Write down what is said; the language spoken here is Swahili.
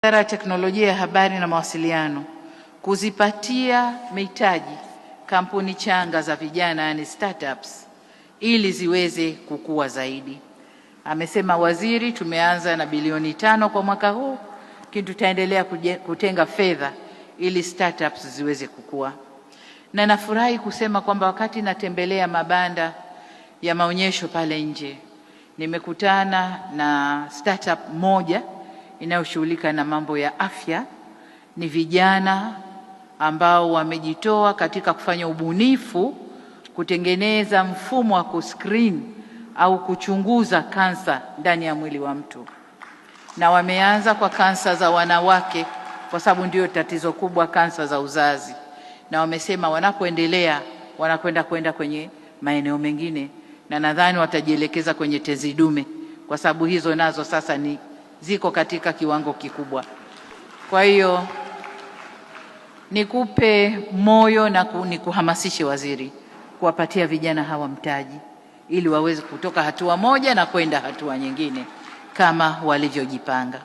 Wizara ya Teknolojia ya Habari na Mawasiliano kuzipatia mitaji kampuni changa za vijana, yani startups, ili ziweze kukua zaidi. Amesema waziri, tumeanza na bilioni 5 kwa mwaka huu, lakini tutaendelea kutenga fedha ili startups ziweze kukua. Na nafurahi kusema kwamba wakati natembelea mabanda ya maonyesho pale nje, nimekutana na startup moja inayoshughulika na mambo ya afya. Ni vijana ambao wamejitoa katika kufanya ubunifu, kutengeneza mfumo wa kuscreen au kuchunguza kansa ndani ya mwili wa mtu, na wameanza kwa kansa za wanawake kwa sababu ndio tatizo kubwa, kansa za uzazi, na wamesema wanapoendelea wanakwenda kwenye maeneo mengine, na nadhani watajielekeza kwenye tezi dume kwa sababu hizo nazo sasa ziko katika kiwango kikubwa. Kwa hiyo nikupe moyo na nikuhamasishe waziri kuwapatia vijana hawa mtaji ili waweze kutoka hatua moja na kwenda hatua nyingine kama walivyojipanga.